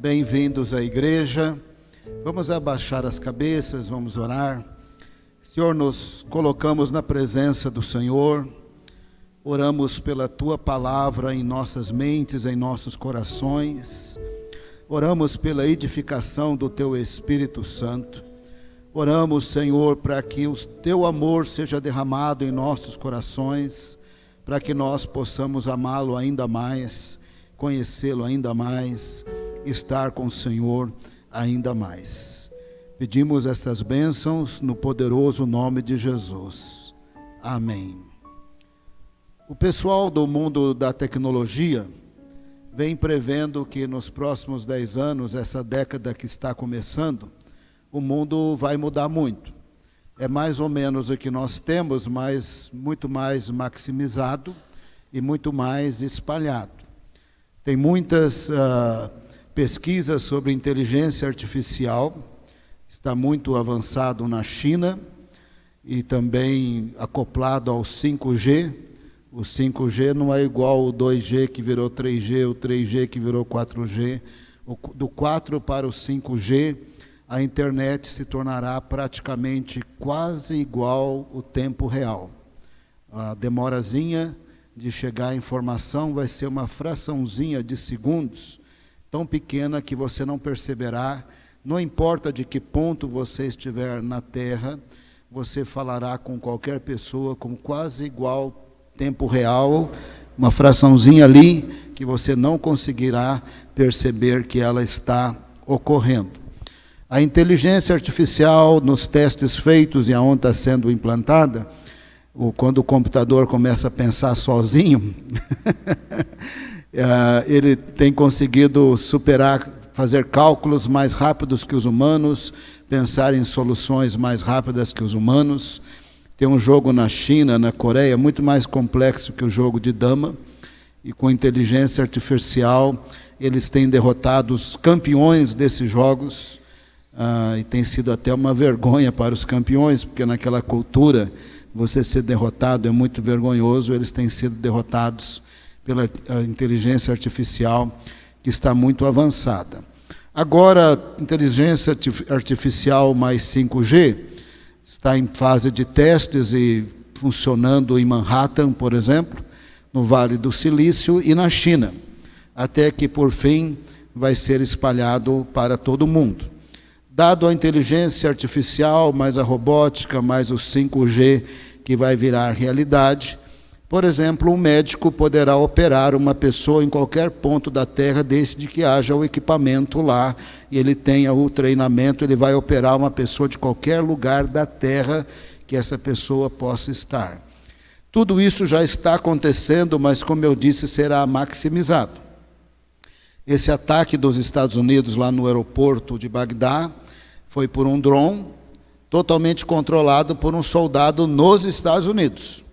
Bem-vindos à igreja. Vamos abaixar as cabeças, vamos orar. Senhor, nos colocamos na presença do Senhor. Oramos pela Tua palavra em nossas mentes, em nossos corações. Oramos pela edificação do Teu Espírito Santo. Oramos, Senhor, para que o Teu amor seja derramado em nossos corações, para que nós possamos amá-lo ainda mais, conhecê-lo ainda mais, estar com o Senhor ainda mais. Pedimos estas bênçãos no poderoso nome de Jesus. Amém. O pessoal do mundo da tecnologia vem prevendo que nos próximos 10 anos, essa década que está começando, o mundo vai mudar muito. É mais ou menos o que nós temos, mas muito mais maximizado e muito mais espalhado. Tem muitas pesquisas sobre inteligência artificial, está muito avançado na China e também acoplado ao 5G. O 5G não é igual o 2G que virou 3G, o 3G que virou 4G. Do 4 para o 5G, a internet se tornará praticamente quase igual o tempo real. A demorazinha de chegar a informação vai ser uma fraçãozinha de segundos, tão pequena que você não perceberá. Não importa de que ponto você estiver na Terra, você falará com qualquer pessoa com quase igual tempo real, uma fraçãozinha ali que você não conseguirá perceber que ela está ocorrendo. A inteligência artificial, nos testes feitos e aonde está sendo implantada, quando o computador começa a pensar sozinho, ele tem conseguido superar, fazer cálculos mais rápidos que os humanos, pensar em soluções mais rápidas que os humanos. Tem um jogo na China, na Coreia, muito mais complexo que o jogo de dama, e com inteligência artificial eles têm derrotado os campeões desses jogos, e tem sido até uma vergonha para os campeões, porque naquela cultura você ser derrotado é muito vergonhoso. Eles têm sido derrotados pela inteligência artificial, que está muito avançada. Agora, inteligência artificial mais 5G está em fase de testes e funcionando em Manhattan, por exemplo, no Vale do Silício e na China, até que, por fim, vai ser espalhado para todo o mundo. Dado a inteligência artificial, mais a robótica, mais o 5G, que vai virar realidade, por exemplo, um médico poderá operar uma pessoa em qualquer ponto da Terra, desde que haja o equipamento lá, e ele tenha o treinamento. Ele vai operar uma pessoa de qualquer lugar da Terra que essa pessoa possa estar. Tudo isso já está acontecendo, mas, como eu disse, será maximizado. Esse ataque dos Estados Unidos lá no aeroporto de Bagdá foi por um drone totalmente controlado por um soldado nos Estados Unidos.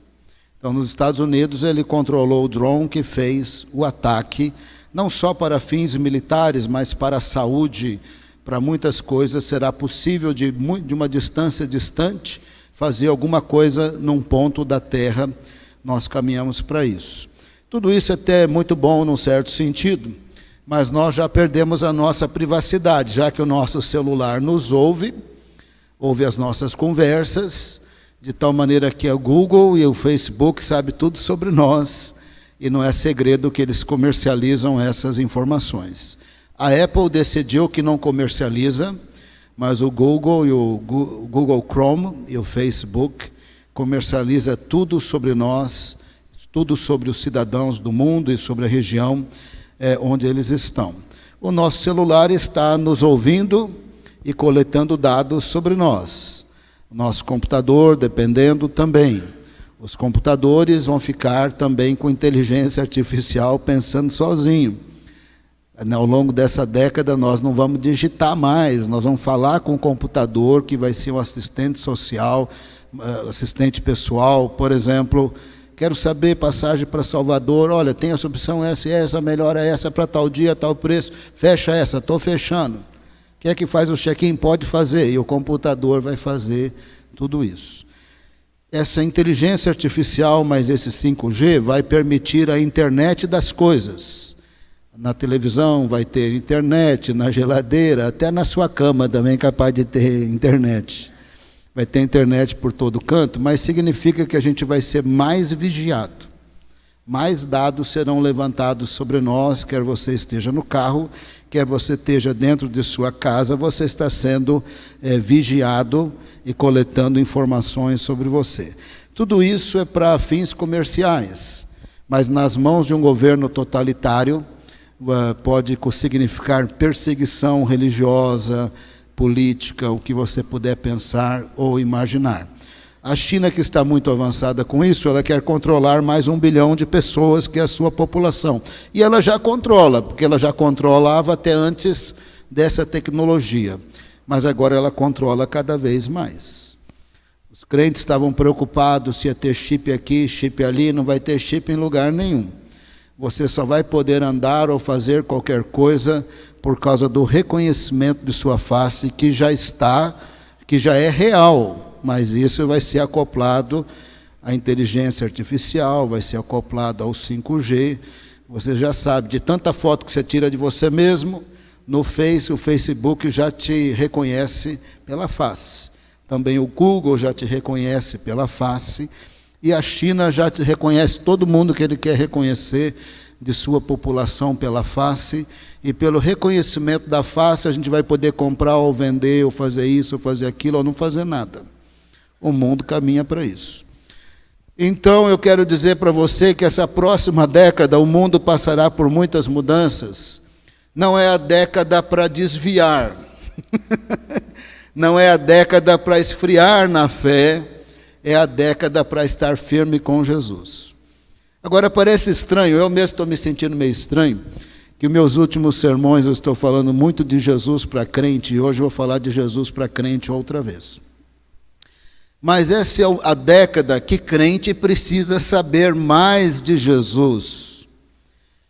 Então, nos Estados Unidos, ele controlou o drone que fez o ataque, não só para fins militares, mas para a saúde, para muitas coisas. Será possível, de uma distância distante, fazer alguma coisa num ponto da Terra. Nós caminhamos para isso. Tudo isso é até muito bom, num certo sentido, mas nós já perdemos a nossa privacidade, já que o nosso celular nos ouve as nossas conversas, de tal maneira que a Google e o Facebook sabem tudo sobre nós, e não é segredo que eles comercializam essas informações. A Apple decidiu que não comercializa, mas o Google e o Google Chrome e o Facebook comercializa tudo sobre nós, tudo sobre os cidadãos do mundo e sobre a região onde eles estão. O nosso celular está nos ouvindo e coletando dados sobre nós. Nosso computador, dependendo, também. Os computadores vão ficar também com inteligência artificial pensando sozinho. Ao longo dessa década, nós não vamos digitar mais, nós vamos falar com o computador, que vai ser um assistente social, assistente pessoal. Por exemplo, quero saber passagem para Salvador, olha, tem essa opção, essa, melhor é essa, para tal dia, tal preço, fecha essa, estou fechando. Quem é que faz o check-in? Pode fazer, e o computador vai fazer tudo isso. Essa inteligência artificial, mais esse 5G, vai permitir a internet das coisas. Na televisão vai ter internet, na geladeira, até na sua cama também é capaz de ter internet. Vai ter internet por todo canto, mas significa que a gente vai ser mais vigiado. Mais dados serão levantados sobre nós, quer você esteja no carro, quer você esteja dentro de sua casa, você está sendo vigiado e coletando informações sobre você. Tudo isso é para fins comerciais, mas nas mãos de um governo totalitário pode significar perseguição religiosa, política, o que você puder pensar ou imaginar. A China, que está muito avançada com isso, ela quer controlar mais 1 bilhão de pessoas, que é a sua população. E ela já controla, porque ela já controlava até antes dessa tecnologia. Mas agora ela controla cada vez mais. Os crentes estavam preocupados se ia ter chip aqui, chip ali, não vai ter chip em lugar nenhum. Você só vai poder andar ou fazer qualquer coisa por causa do reconhecimento de sua face, que já é real. Mas isso vai ser acoplado à inteligência artificial, vai ser acoplado ao 5G. Você já sabe, de tanta foto que você tira de você mesmo, no o Facebook já te reconhece pela face. Também o Google já te reconhece pela face. E a China já te reconhece todo mundo que ele quer reconhecer de sua população pela face. E pelo reconhecimento da face, a gente vai poder comprar ou vender, ou fazer isso, ou fazer aquilo, ou não fazer nada. O mundo caminha para isso. Então, eu quero dizer para você que essa próxima década, o mundo passará por muitas mudanças. Não é a década para desviar. Não é a década para esfriar na fé. É a década para estar firme com Jesus. Agora, parece estranho, eu mesmo estou me sentindo meio estranho, que meus últimos sermões eu estou falando muito de Jesus para crente, e hoje eu vou falar de Jesus para crente outra vez. Mas essa é a década que crente precisa saber mais de Jesus.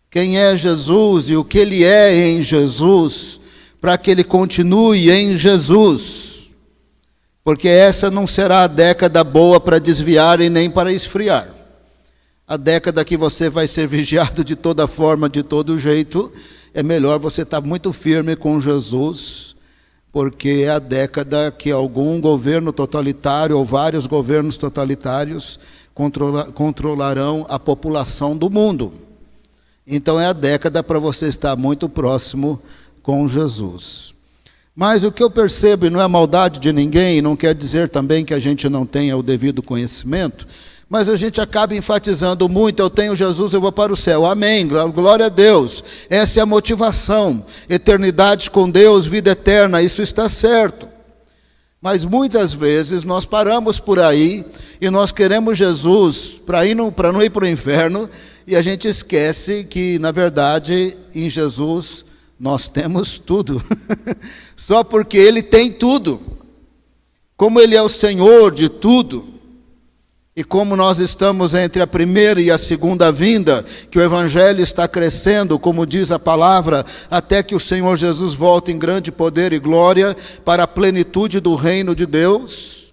Quem é Jesus e o que ele é em Jesus, para que ele continue em Jesus. Porque essa não será a década boa para desviar e nem para esfriar. A década que você vai ser vigiado de toda forma, de todo jeito, é melhor você estar muito firme com Jesus, porque é a década que algum governo totalitário ou vários governos totalitários controlarão a população do mundo. Então é a década para você estar muito próximo com Jesus. Mas o que eu percebo, e não é maldade de ninguém, não quer dizer também que a gente não tenha o devido conhecimento, mas a gente acaba enfatizando muito, eu tenho Jesus, eu vou para o céu. Amém, glória a Deus. Essa é a motivação. Eternidade com Deus, vida eterna, isso está certo. Mas muitas vezes nós paramos por aí e nós queremos Jesus para não ir para o inferno, e a gente esquece que, na verdade, em Jesus nós temos tudo. Só porque Ele tem tudo. Como Ele é o Senhor de tudo. E como nós estamos entre a primeira e a segunda vinda, que o Evangelho está crescendo, como diz a palavra, até que o Senhor Jesus volte em grande poder e glória para a plenitude do reino de Deus.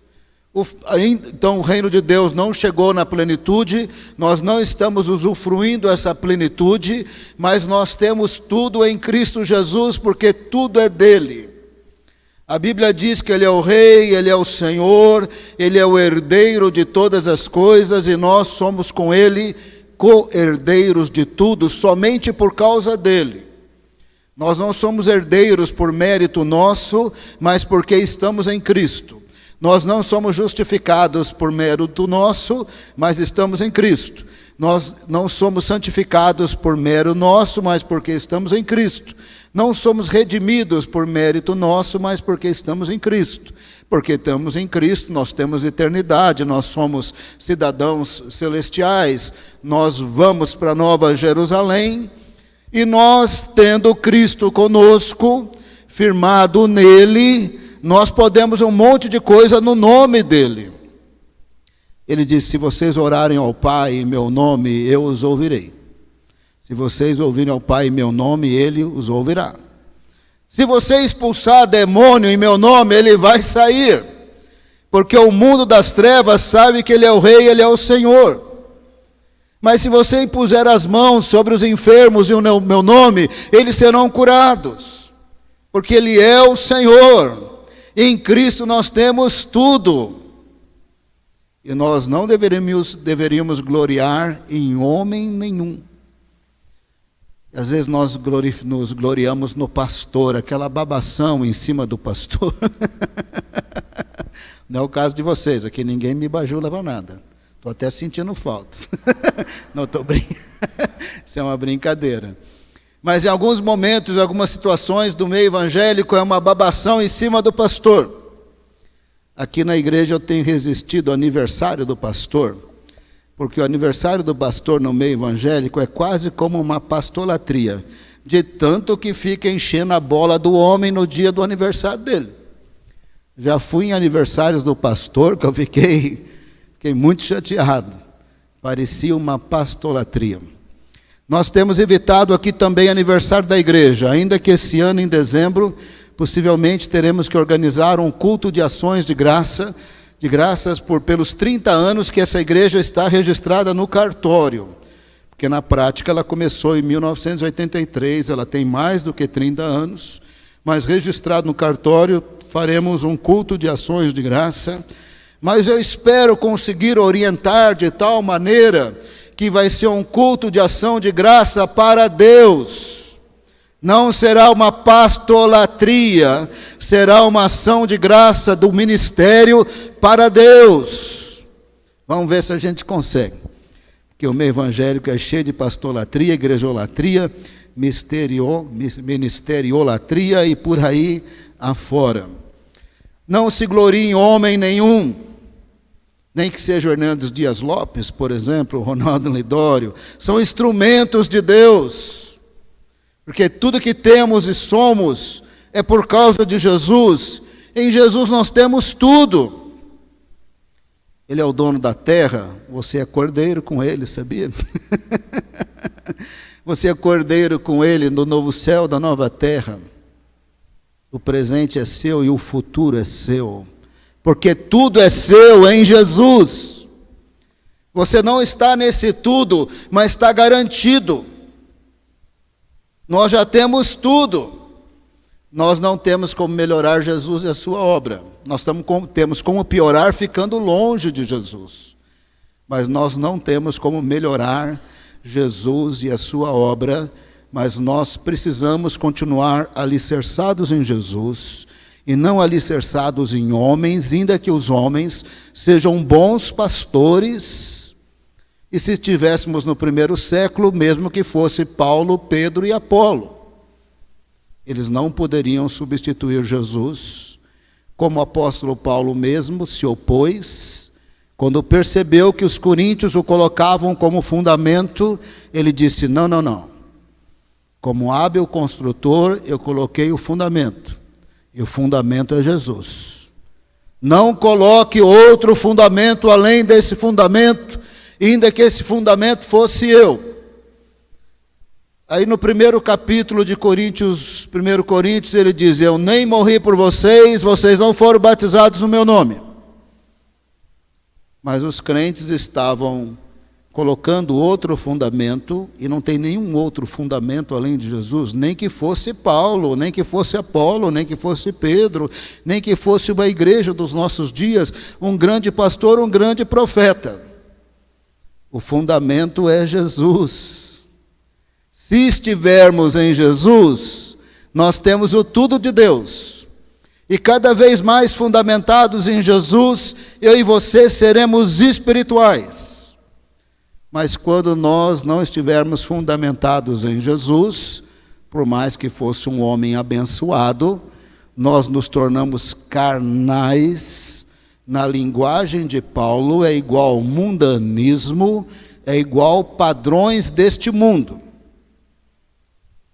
Então o reino de Deus não chegou na plenitude, nós não estamos usufruindo essa plenitude, mas nós temos tudo em Cristo Jesus, porque tudo é dele. A Bíblia diz que Ele é o Rei, Ele é o Senhor, Ele é o herdeiro de todas as coisas, e nós somos com Ele co-herdeiros de tudo, somente por causa dEle. Nós não somos herdeiros por mérito nosso, mas porque estamos em Cristo. Nós não somos justificados por mérito nosso, mas estamos em Cristo. Nós não somos santificados por mérito nosso, mas porque estamos em Cristo. Não somos redimidos por mérito nosso, mas porque estamos em Cristo. Porque estamos em Cristo, nós temos eternidade, nós somos cidadãos celestiais, nós vamos para Nova Jerusalém, e nós, tendo Cristo conosco, firmado nele, nós podemos um monte de coisa no nome dele. Ele disse, se vocês orarem ao Pai em meu nome, eu os ouvirei. Se vocês ouvirem ao Pai em meu nome, Ele os ouvirá. Se você expulsar demônio em meu nome, ele vai sair. Porque o mundo das trevas sabe que Ele é o Rei, Ele é o Senhor. Mas se você impuser as mãos sobre os enfermos em meu nome, eles serão curados, porque Ele é o Senhor. Em Cristo nós temos tudo. E nós não deveríamos gloriar em homem nenhum. Às vezes nós nos gloriamos no pastor, aquela babação em cima do pastor. Não é o caso de vocês, aqui ninguém me bajula para nada. Estou até sentindo falta. Não estou brincando. Isso é uma brincadeira. Mas em alguns momentos, em algumas situações do meio evangélico, é uma babação em cima do pastor. Aqui na igreja eu tenho resistido ao aniversário do pastor, porque o aniversário do pastor no meio evangélico é quase como uma pastolatria, de tanto que fica enchendo a bola do homem no dia do aniversário dele. Já fui em aniversários do pastor, que eu fiquei muito chateado. Parecia uma pastolatria. Nós temos evitado aqui também aniversário da igreja, ainda que esse ano, em dezembro, possivelmente teremos que organizar um culto de ações de graças pelos 30 anos que essa igreja está registrada no cartório. Porque na prática ela começou em 1983, ela tem mais do que 30 anos, mas registrado no cartório, faremos um culto de ações de graça. Mas eu espero conseguir orientar de tal maneira que vai ser um culto de ação de graça para Deus. Não será uma pastolatria, será uma ação de graça do ministério para Deus. Vamos ver se a gente consegue. Porque o meio evangélico é cheio de pastolatria, igrejolatria, ministeriolatria e por aí afora. Não se glorie em homem nenhum, nem que seja o Hernandes Dias Lopes, por exemplo, o Ronaldo Lidório, são instrumentos de Deus. Porque tudo que temos e somos é por causa de Jesus. Em Jesus nós temos tudo. Ele é o dono da terra, você é cordeiro com Ele, sabia? Você é cordeiro com Ele no novo céu, da nova terra. O presente é seu e o futuro é seu. Porque tudo é seu em Jesus. Você não está nesse tudo, mas está garantido. Nós já temos tudo. Nós não temos como melhorar Jesus e a sua obra. Nós temos como piorar ficando longe de Jesus. Mas nós não temos como melhorar Jesus e a sua obra, mas nós precisamos continuar alicerçados em Jesus e não alicerçados em homens, ainda que os homens sejam bons pastores. E se estivéssemos no primeiro século, mesmo que fosse Paulo, Pedro e Apolo, eles não poderiam substituir Jesus, como o apóstolo Paulo mesmo se opôs. Quando percebeu que os coríntios o colocavam como fundamento, ele disse, não. Como hábil construtor, eu coloquei o fundamento. E o fundamento é Jesus. Não coloque outro fundamento além desse fundamento, ainda que esse fundamento fosse eu. Aí no primeiro capítulo de Coríntios, 1 Coríntios, ele diz, eu nem morri por vocês, vocês não foram batizados no meu nome. Mas os crentes estavam colocando outro fundamento, e não tem nenhum outro fundamento além de Jesus, nem que fosse Paulo, nem que fosse Apolo, nem que fosse Pedro, nem que fosse uma igreja dos nossos dias, um grande pastor, um grande profeta. O fundamento é Jesus. Se estivermos em Jesus, nós temos o tudo de Deus. E cada vez mais fundamentados em Jesus, eu e você seremos espirituais. Mas quando nós não estivermos fundamentados em Jesus, por mais que fosse um homem abençoado, nós nos tornamos carnais. Na linguagem de Paulo, é igual mundanismo, é igual padrões deste mundo.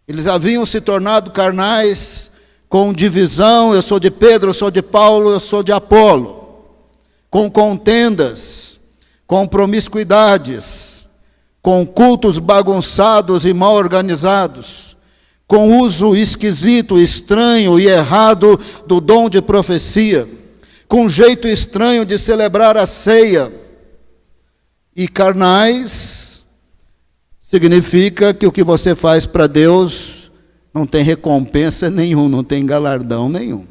Eles haviam se tornado carnais com divisão, eu sou de Pedro, eu sou de Paulo, eu sou de Apolo, com contendas, com promiscuidades, com cultos bagunçados e mal organizados, com uso esquisito, estranho e errado do dom de profecia, com um jeito estranho de celebrar a ceia, e carnais significa que o que você faz para Deus não tem recompensa nenhuma, não tem galardão nenhum.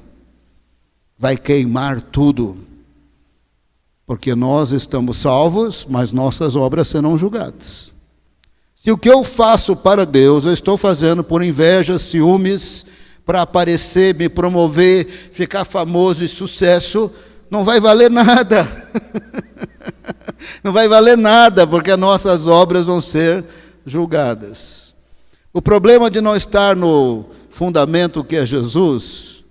Vai queimar tudo. Porque nós estamos salvos, mas nossas obras serão julgadas. Se o que eu faço para Deus, eu estou fazendo por inveja, ciúmes, para aparecer, me promover, ficar famoso e sucesso, não vai valer nada. Não vai valer nada, porque as nossas obras vão ser julgadas. O problema de não estar no fundamento que é Jesus,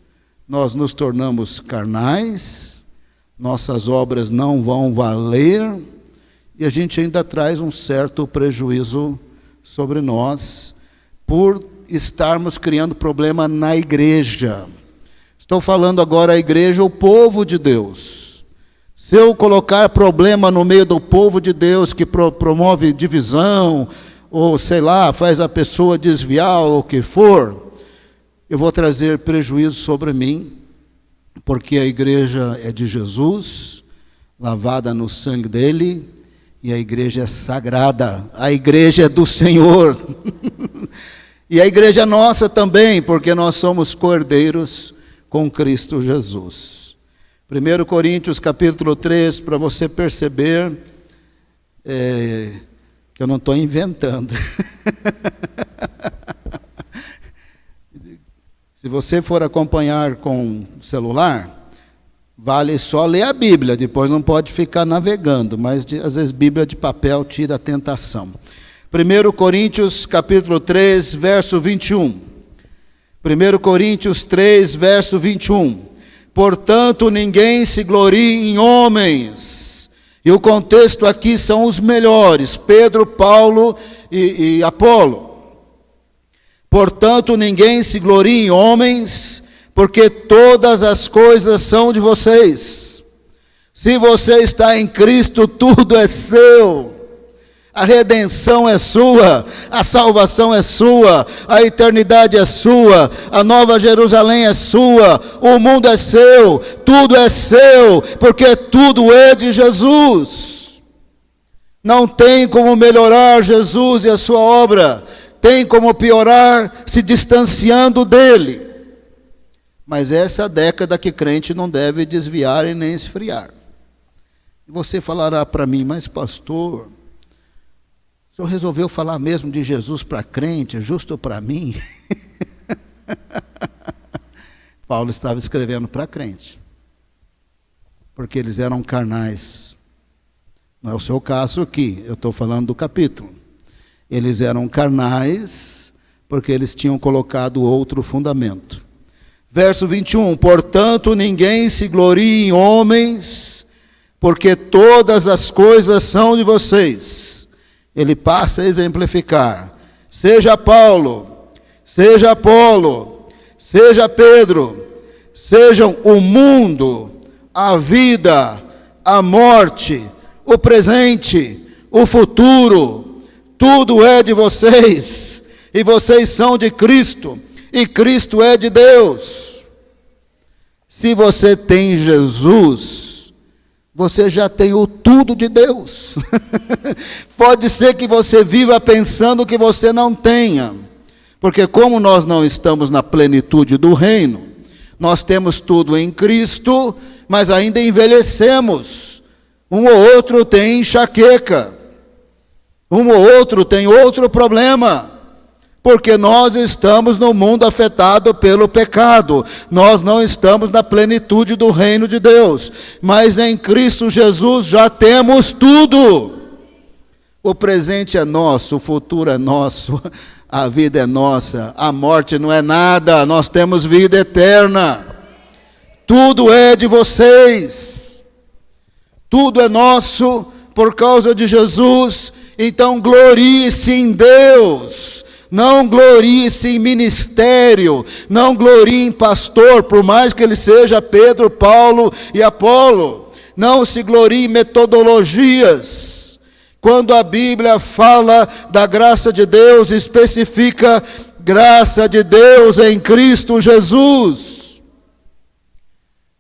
nós nos tornamos carnais, nossas obras não vão valer, e a gente ainda traz um certo prejuízo sobre nós, por estarmos criando problema na igreja. Estou falando agora a igreja, o povo de Deus. Se eu colocar problema no meio do povo de Deus, que promove divisão, ou sei lá, faz a pessoa desviar, ou o que for, eu vou trazer prejuízo sobre mim, porque a igreja é de Jesus, lavada no sangue dele, e a igreja é sagrada, a igreja é do Senhor. E a igreja é nossa também, porque nós somos cordeiros com Cristo Jesus. 1 Coríntios capítulo 3, para você perceber que eu não estou inventando. Se você for acompanhar com celular, vale só ler a Bíblia, depois não pode ficar navegando, mas às vezes Bíblia de papel tira a tentação. 1 Coríntios capítulo 3, verso 21. 1 Coríntios 3, verso 21. Portanto, ninguém se glorie em homens. E o contexto aqui são os melhores, Pedro, Paulo e Apolo. Portanto, ninguém se glorie em homens, porque todas as coisas são de vocês. Se você está em Cristo, tudo é seu. A redenção é sua, a salvação é sua, a eternidade é sua, a Nova Jerusalém é sua, o mundo é seu, tudo é seu, porque tudo é de Jesus. Não tem como melhorar Jesus e a sua obra, tem como piorar se distanciando dele. Mas essa é a década que crente não deve desviar e nem esfriar. E você falará para mim, mas pastor, o senhor resolveu falar mesmo de Jesus para crente, justo para mim? Paulo estava escrevendo para crente, porque eles eram carnais. Não é o seu caso aqui, eu estou falando do capítulo. Eles eram carnais, porque eles tinham colocado outro fundamento. Verso 21, portanto ninguém se glorie em homens, porque todas as coisas são de vocês. Ele passa a exemplificar, seja Paulo, seja Apolo, seja Pedro, sejam o mundo, a vida, a morte, o presente, o futuro, tudo é de vocês, e vocês são de Cristo, e Cristo é de Deus. Se você tem Jesus, você já tem o tudo de Deus. Pode ser que você viva pensando que você não tenha, porque como nós não estamos na plenitude do reino, nós temos tudo em Cristo, mas ainda envelhecemos. Um ou outro tem enxaqueca, um ou outro tem outro problema, porque nós estamos no mundo afetado pelo pecado, nós não estamos na plenitude do reino de Deus, mas em Cristo Jesus já temos tudo. O presente é nosso, o futuro é nosso, a vida é nossa, a morte não é nada, nós temos vida eterna, tudo é de vocês, tudo é nosso por causa de Jesus, então glorie-se em Deus. Não glorie-se em ministério, não glorie em pastor, por mais que ele seja Pedro, Paulo e Apolo. Não se glorie em metodologias. Quando a Bíblia fala da graça de Deus, especifica graça de Deus em Cristo Jesus.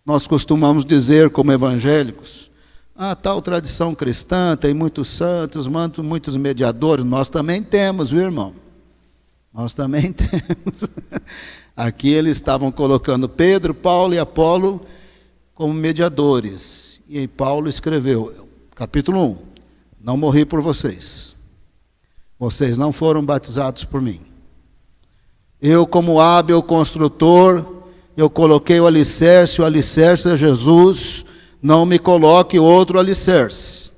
Nós costumamos dizer como evangélicos, Tal tradição cristã tem muitos santos, muitos mediadores. Nós também temos, viu, irmão? Nós também temos. Aqui eles estavam colocando Pedro, Paulo e Apolo como mediadores. E aí Paulo escreveu, capítulo 1, não morri por vocês. Vocês não foram batizados por mim. Eu, como hábil construtor, eu coloquei o alicerce é Jesus, não me coloque outro alicerce.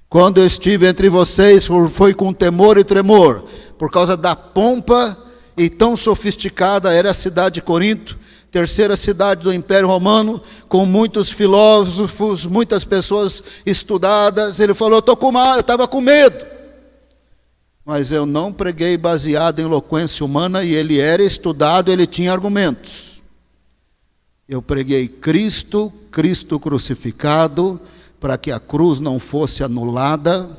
Quando eu estive entre vocês, foi com temor e tremor, por causa da pompa e tão sofisticada era a cidade de Corinto, terceira cidade do Império Romano, com muitos filósofos, muitas pessoas estudadas. Ele falou, eu estava com medo. Mas eu não preguei baseado em eloquência humana, e ele era estudado, ele tinha argumentos. Eu preguei Cristo crucificado, para que a cruz não fosse anulada.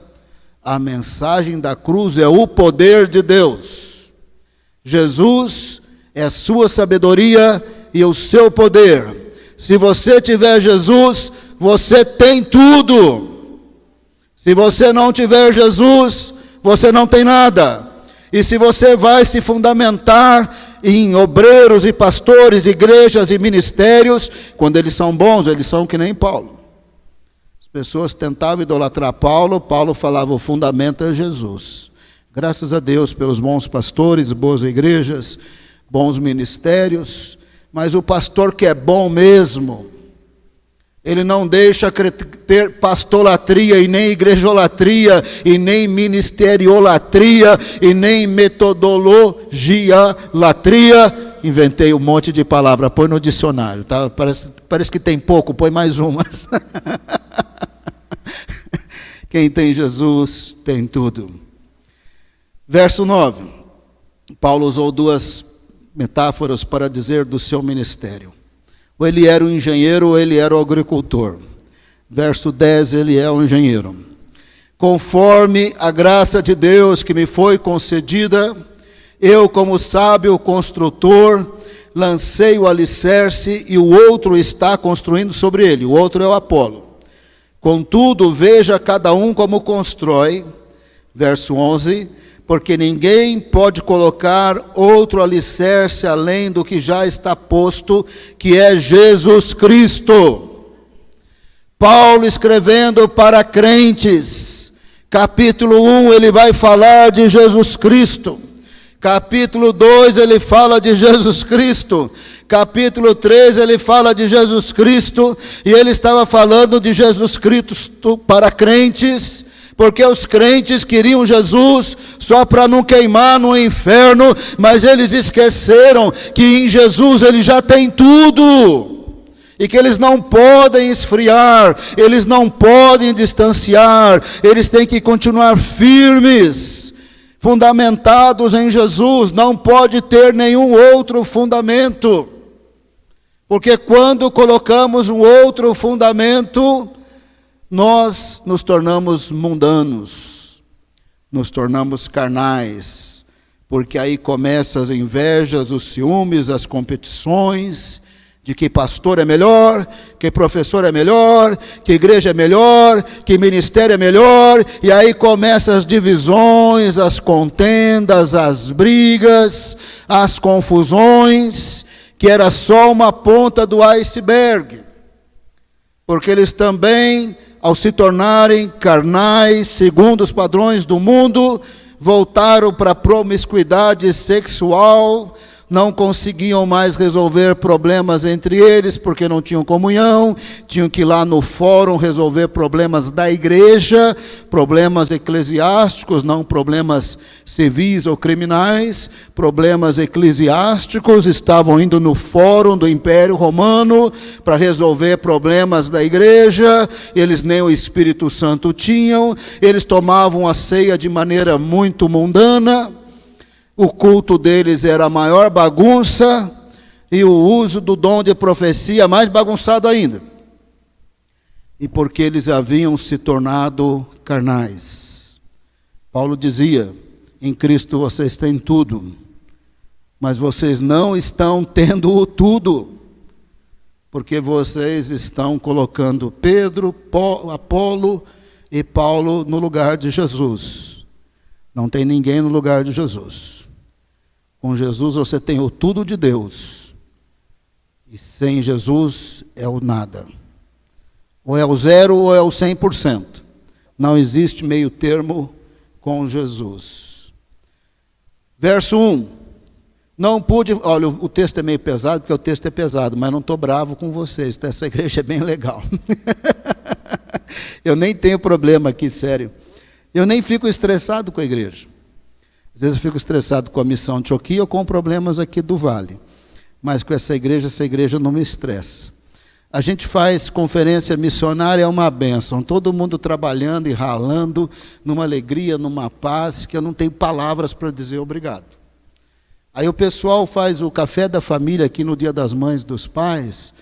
A mensagem da cruz é o poder de Deus. Jesus é a sua sabedoria e o seu poder. Se você tiver Jesus, você tem tudo. Se você não tiver Jesus, você não tem nada. E se você vai se fundamentar em obreiros e pastores, igrejas e ministérios, quando eles são bons, eles são que nem Paulo. As pessoas tentavam idolatrar Paulo, Paulo falava, o fundamento é Jesus. Graças a Deus pelos bons pastores, boas igrejas, bons ministérios, mas o pastor que é bom mesmo, ele não deixa ter pastolatria e nem igrejolatria e nem ministeriolatria e nem metodologia-latria. Inventei um monte de palavra, põe no dicionário, tá? Parece que tem pouco, põe mais umas. Quem tem Jesus tem tudo. Verso 9. Paulo usou duas metáforas para dizer do seu ministério. Ou ele era o engenheiro, ou ele era o agricultor. Verso 10, ele é o engenheiro. Conforme a graça de Deus que me foi concedida, eu, como sábio construtor, lancei o alicerce e o outro está construindo sobre ele. O outro é o Apolo. Contudo, veja cada um como constrói. Verso 11, porque ninguém pode colocar outro alicerce além do que já está posto, que é Jesus Cristo. Paulo escrevendo para crentes, capítulo 1 ele vai falar de Jesus Cristo, capítulo 2 ele fala de Jesus Cristo, capítulo 3 ele fala de Jesus Cristo, e ele estava falando de Jesus Cristo para crentes, porque os crentes queriam Jesus só para não queimar no inferno, mas eles esqueceram que em Jesus ele já tem tudo, e que eles não podem esfriar, eles não podem distanciar, eles têm que continuar firmes, fundamentados em Jesus, não pode ter nenhum outro fundamento, porque quando colocamos um outro fundamento, nós nos tornamos mundanos, nos tornamos carnais, porque aí começam as invejas, os ciúmes, as competições, de que pastor é melhor, que professor é melhor, que igreja é melhor, que ministério é melhor, e aí começam as divisões, as contendas, as brigas, as confusões, que era só uma ponta do iceberg, porque eles também, ao se tornarem carnais, segundo os padrões do mundo, voltaram para a promiscuidade sexual, não conseguiam mais resolver problemas entre eles, porque não tinham comunhão, tinham que ir lá no fórum resolver problemas da igreja, problemas eclesiásticos, não problemas civis ou criminais, problemas eclesiásticos, estavam indo no fórum do Império Romano para resolver problemas da igreja, eles nem o Espírito Santo tinham, eles tomavam a ceia de maneira muito mundana, o culto deles era a maior bagunça, e o uso do dom de profecia mais bagunçado ainda. E porque eles haviam se tornado carnais. Paulo dizia, em Cristo vocês têm tudo, mas vocês não estão tendo o tudo. porque vocês estão colocando Pedro, Apolo e Paulo no lugar de Jesus. Não tem ninguém no lugar de Jesus. Com Jesus você tem o tudo de Deus. E sem Jesus é o nada. Ou é o 0 ou é o 100%. Não existe meio termo com Jesus. Verso 1. Não pude, olha, o texto é meio pesado, porque o texto é pesado, mas não estou bravo com vocês, tá? Essa igreja é bem legal. Eu nem tenho problema aqui, sério. Eu nem fico estressado com a igreja. Às vezes eu fico estressado com a missão de Antioquia ou com problemas aqui do Vale. Mas com essa igreja não me estressa. A gente faz conferência missionária, é uma bênção. Todo mundo trabalhando e ralando, numa alegria, numa paz, que eu não tenho palavras para dizer obrigado. Aí o pessoal faz o café da família aqui no Dia das Mães e dos Pais,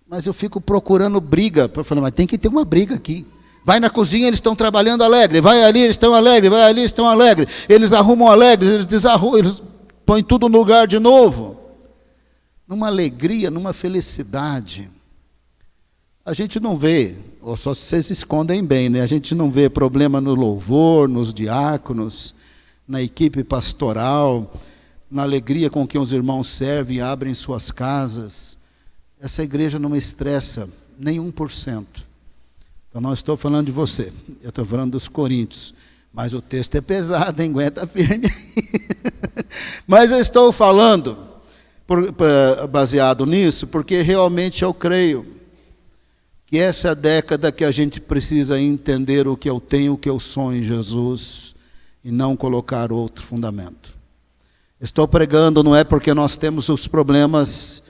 mas eu fico procurando briga. Eu falo, mas tem que ter uma briga aqui. Vai na cozinha, eles estão trabalhando alegre. Vai ali, eles estão alegres. Vai ali, eles estão alegres. Eles arrumam alegres, eles desarrumam, eles põem tudo no lugar de novo. Numa alegria, numa felicidade. A gente não vê, ou só se vocês se escondem bem, né? A gente não vê problema no louvor, nos diáconos, na equipe pastoral, na alegria com que os irmãos servem e abrem suas casas. Essa igreja não me estressa nem 1%. Então não estou falando de você, eu estou falando dos coríntios. Mas o texto é pesado, hein? Aguenta firme. Mas eu estou falando, baseado nisso, porque realmente eu creio que essa é a década que a gente precisa entender o que eu tenho, o que eu sou em Jesus, e não colocar outro fundamento. Estou pregando, não é porque nós temos os problemas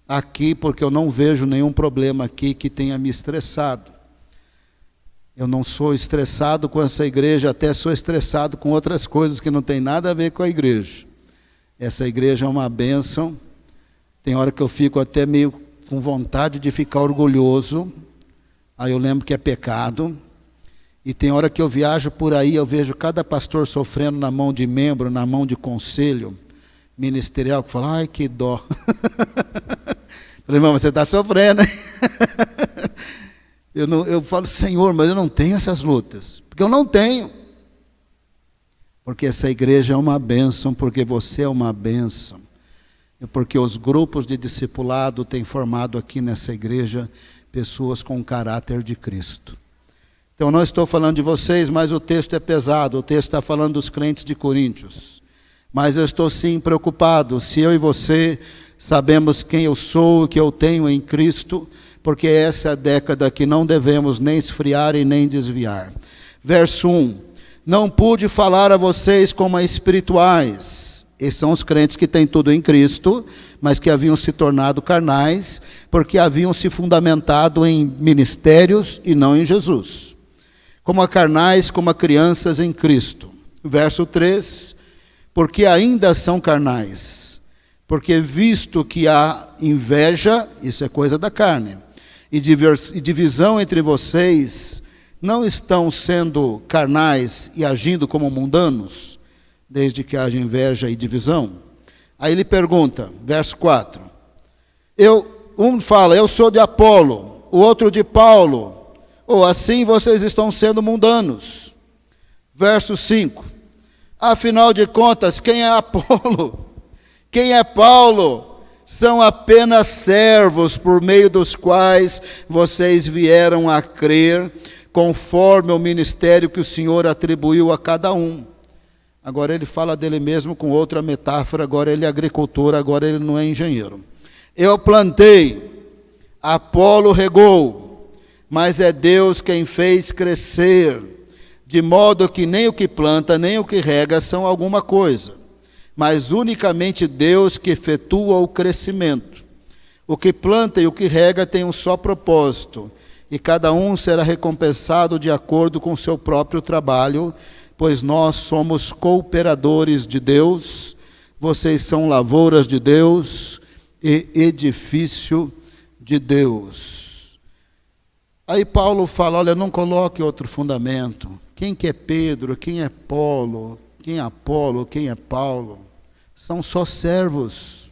aqui, porque eu não vejo nenhum problema aqui que tenha me estressado. Eu não sou estressado com essa igreja, até sou estressado com outras coisas que não tem nada a ver com a igreja. Essa igreja é uma bênção. Tem hora que eu fico até meio com vontade de ficar orgulhoso. Aí eu lembro que é pecado. E tem hora que eu viajo por aí, eu vejo cada pastor sofrendo na mão de membro, na mão de conselho ministerial, que fala, ai, que dó. Falei, irmão, você está sofrendo, hein? Eu falo, Senhor, mas eu não tenho essas lutas. Porque eu não tenho. Porque essa igreja é uma bênção, porque você é uma bênção. E porque os grupos de discipulado têm formado aqui nessa igreja pessoas com o caráter de Cristo. Então, não estou falando de vocês, mas o texto é pesado. O texto está falando dos crentes de Coríntios. Mas eu estou sim preocupado, se eu e você sabemos quem eu sou, o que eu tenho em Cristo, porque essa é a década que não devemos nem esfriar e nem desviar. Verso 1. Não pude falar a vocês como a espirituais. Esses são os crentes que têm tudo em Cristo, mas que haviam se tornado carnais, porque haviam se fundamentado em ministérios e não em Jesus. Como a carnais, como a crianças em Cristo. Verso 3. Porque ainda são carnais. Porque visto que há inveja, isso é coisa da carne, e divisão entre vocês, não estão sendo carnais e agindo como mundanos, desde que haja inveja e divisão? Aí ele pergunta, verso 4, um fala, eu sou de Apolo, o outro de Paulo, ou assim vocês estão sendo mundanos. Verso 5, afinal de contas, quem é Apolo? Quem é Paulo? São apenas servos por meio dos quais vocês vieram a crer, conforme o ministério que o Senhor atribuiu a cada um. Agora ele fala dele mesmo com outra metáfora, agora ele é agricultor, agora ele não é engenheiro. Eu plantei, Apolo regou, mas é Deus quem fez crescer, de modo que nem o que planta, nem o que rega são alguma coisa, mas unicamente Deus que efetua o crescimento. O que planta e o que rega tem um só propósito, e cada um será recompensado de acordo com o seu próprio trabalho, pois nós somos cooperadores de Deus, vocês são lavouras de Deus e edifício de Deus. Aí Paulo fala, olha, não coloque outro fundamento. Quem que é Pedro, quem é Paulo, quem é Apolo, quem é Paulo? São só servos.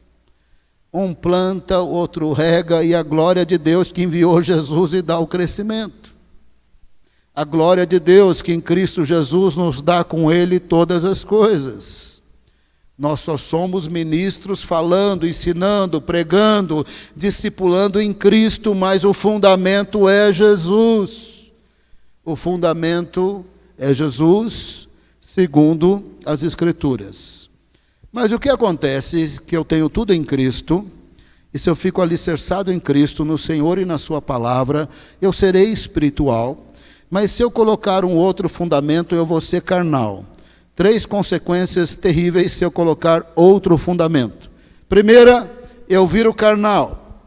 Um planta, o outro rega, e a glória de Deus que enviou Jesus e dá o crescimento. A glória de Deus que em Cristo Jesus nos dá com Ele todas as coisas. Nós só somos ministros falando, ensinando, pregando, discipulando em Cristo, mas o fundamento é Jesus. O fundamento é Jesus, segundo as Escrituras. Mas o que acontece que eu tenho tudo em Cristo, e se eu fico alicerçado em Cristo, no Senhor e na sua palavra, eu serei espiritual, mas se eu colocar um outro fundamento, eu vou ser carnal. 3 consequências terríveis se eu colocar outro fundamento. Primeira, eu viro carnal.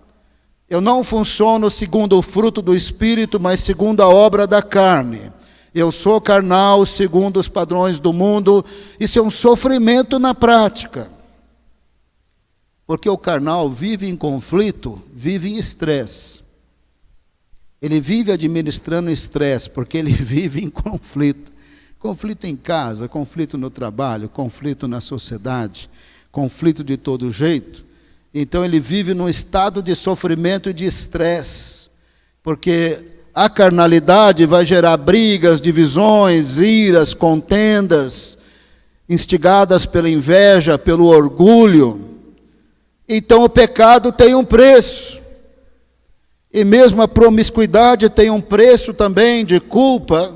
Eu não funciono segundo o fruto do Espírito, mas segundo a obra da carne. Eu sou carnal segundo os padrões do mundo. Isso é um sofrimento na prática. Porque o carnal vive em conflito, vive em estresse. Ele vive administrando estresse, porque ele vive em conflito. Conflito em casa, conflito no trabalho, conflito na sociedade, conflito de todo jeito. Então ele vive num estado de sofrimento e de estresse, porque a carnalidade vai gerar brigas, divisões, iras, contendas, instigadas pela inveja, pelo orgulho. Então o pecado tem um preço. E mesmo a promiscuidade tem um preço também de culpa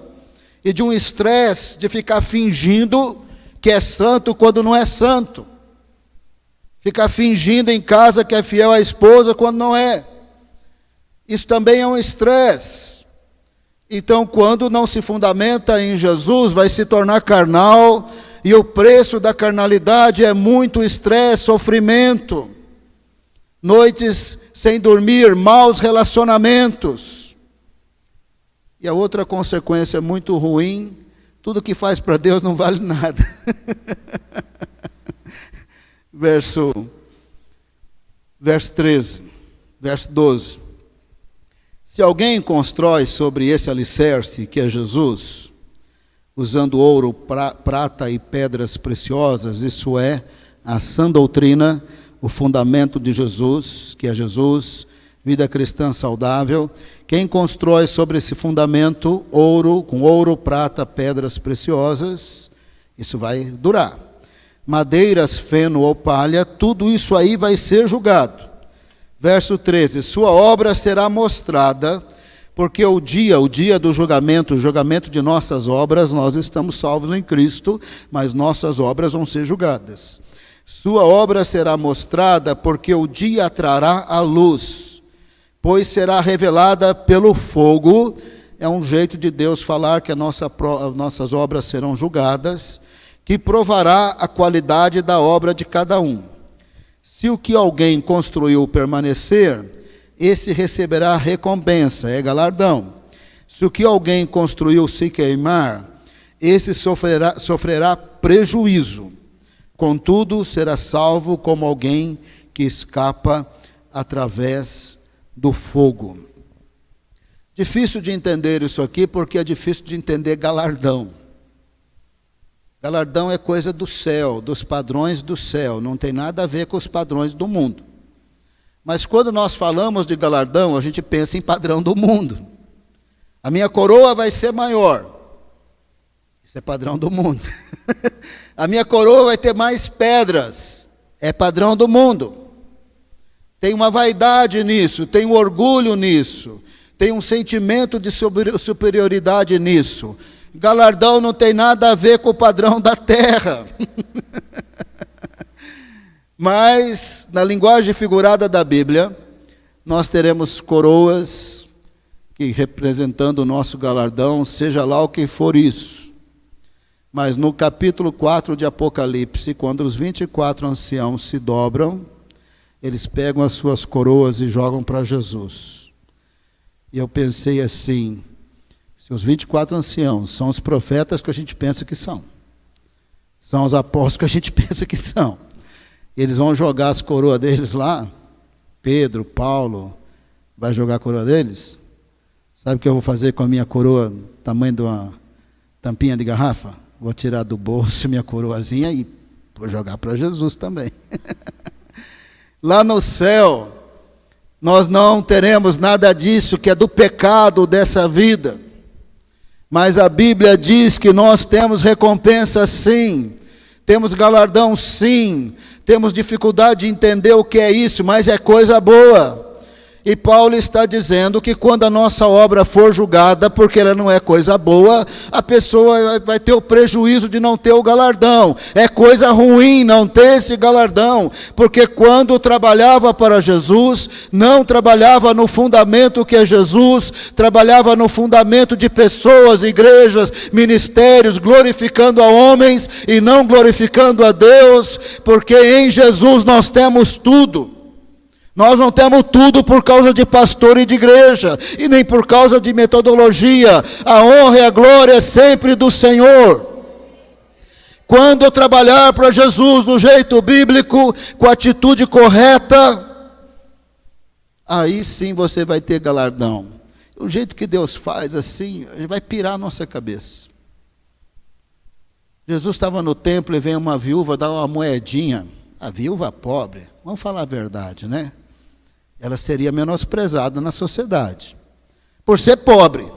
e de um estresse de ficar fingindo que é santo quando não é santo. Ficar fingindo em casa que é fiel à esposa quando não é. Isso também é um estresse. Então, quando não se fundamenta em Jesus, vai se tornar carnal, e o preço da carnalidade é muito estresse, sofrimento, noites sem dormir, maus relacionamentos. E a outra consequência muito ruim, tudo que faz para Deus não vale nada. Verso 13, verso 12. Se alguém constrói sobre esse alicerce, que é Jesus, usando ouro, prata e pedras preciosas, isso é, a sã doutrina, o fundamento de Jesus, que é Jesus, vida cristã saudável. Quem constrói sobre esse fundamento, com ouro, prata, pedras preciosas, isso vai durar. Madeiras, feno ou palha, tudo isso aí vai ser julgado. Verso 13, sua obra será mostrada, porque o dia do julgamento, o julgamento de nossas obras, nós estamos salvos em Cristo, mas nossas obras vão ser julgadas. Sua obra será mostrada, porque o dia trará a luz, pois será revelada pelo fogo. É um jeito de Deus falar que nossas obras serão julgadas, que provará a qualidade da obra de cada um. Se o que alguém construiu permanecer, esse receberá recompensa, é galardão. Se o que alguém construiu se queimar, esse sofrerá prejuízo. Contudo, será salvo como alguém que escapa através do fogo. Difícil de entender isso aqui, porque é difícil de entender galardão. Galardão é coisa do céu, dos padrões do céu, não tem nada a ver com os padrões do mundo. Mas quando nós falamos de galardão, a gente pensa em padrão do mundo. A minha coroa vai ser maior. Isso é padrão do mundo. A minha coroa vai ter mais pedras. É padrão do mundo. Tem uma vaidade nisso, tem um orgulho nisso, tem um sentimento de superioridade nisso. Galardão não tem nada a ver com o padrão da terra. Mas, na linguagem figurada da Bíblia, nós teremos coroas que representando o nosso galardão, seja lá o que for isso. Mas no capítulo 4 de Apocalipse, quando os 24 anciãos se dobram, eles pegam as suas coroas e jogam para Jesus. E eu pensei assim, se os 24 anciãos são os profetas que a gente pensa que são os apóstolos que a gente pensa que são, eles vão jogar as coroas deles lá, Pedro, Paulo, vai jogar a coroa deles? Sabe o que eu vou fazer com a minha coroa, tamanho de uma tampinha de garrafa? Vou tirar do bolso minha coroazinha e vou jogar para Jesus também. Lá no céu, nós não teremos nada disso que é do pecado dessa vida. Mas a Bíblia diz que nós temos recompensa sim, temos galardão sim, temos dificuldade de entender o que é isso, mas é coisa boa. E Paulo está dizendo que quando a nossa obra for julgada, porque ela não é coisa boa, a pessoa vai ter o prejuízo de não ter o galardão. É coisa ruim não ter esse galardão, porque quando trabalhava para Jesus, não trabalhava no fundamento que é Jesus, trabalhava no fundamento de pessoas, igrejas, ministérios, glorificando a homens e não glorificando a Deus, porque em Jesus nós temos tudo. Nós não temos tudo por causa de pastor e de igreja, e nem por causa de metodologia. A honra e a glória é sempre do Senhor. Quando eu trabalhar para Jesus do jeito bíblico, com a atitude correta, aí sim você vai ter galardão. O jeito que Deus faz assim, ele vai pirar a nossa cabeça. Jesus estava no templo e vem uma viúva dar uma moedinha. A viúva pobre, vamos falar a verdade, né? Ela seria menosprezada na sociedade, por ser pobre.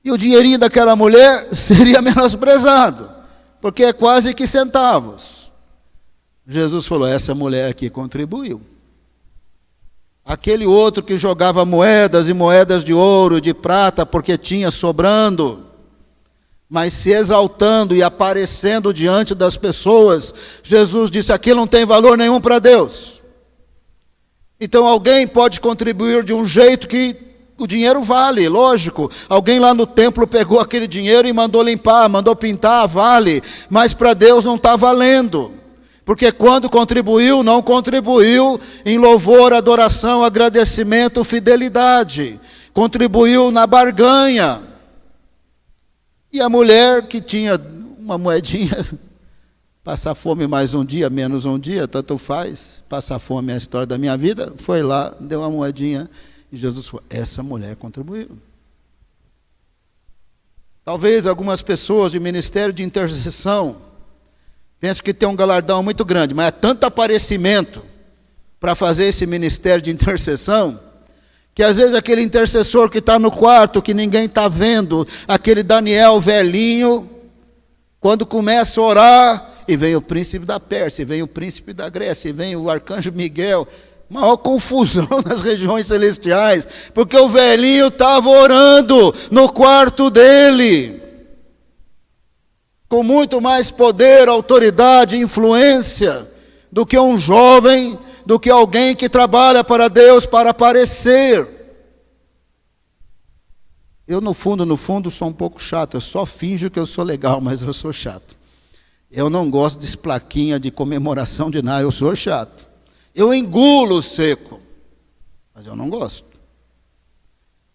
E o dinheirinho daquela mulher seria menosprezado, porque é quase que centavos. Jesus falou, essa mulher aqui contribuiu. Aquele outro que jogava moedas e moedas de ouro, de prata, porque tinha sobrando, mas se exaltando e aparecendo diante das pessoas, Jesus disse, aquilo não tem valor nenhum para Deus. Então alguém pode contribuir de um jeito que o dinheiro vale, lógico. Alguém lá no templo pegou aquele dinheiro e mandou limpar, mandou pintar, vale. Mas para Deus não está valendo. Porque quando contribuiu, não contribuiu em louvor, adoração, agradecimento, fidelidade. Contribuiu na barganha. E a mulher que tinha uma moedinha, passar fome mais um dia, menos um dia, tanto faz, passar fome é a história da minha vida, foi lá, deu uma moedinha, e Jesus falou, essa mulher contribuiu. Talvez algumas pessoas de ministério de intercessão pensam que tem um galardão muito grande, mas é tanto aparecimento para fazer esse ministério de intercessão, que às vezes aquele intercessor que está no quarto, que ninguém está vendo, aquele Daniel velhinho, quando começa a orar, e vem o príncipe da Pérsia, e vem o príncipe da Grécia, e vem o arcanjo Miguel, maior confusão nas regiões celestiais, porque o velhinho estava orando no quarto dele, com muito mais poder, autoridade, influência, do que um jovem, do que alguém que trabalha para Deus para aparecer. Eu no fundo sou um pouco chato, eu só finjo que eu sou legal, mas eu sou chato. Eu não gosto de plaquinha de comemoração de nada, eu sou chato. Eu engulo seco, mas eu não gosto.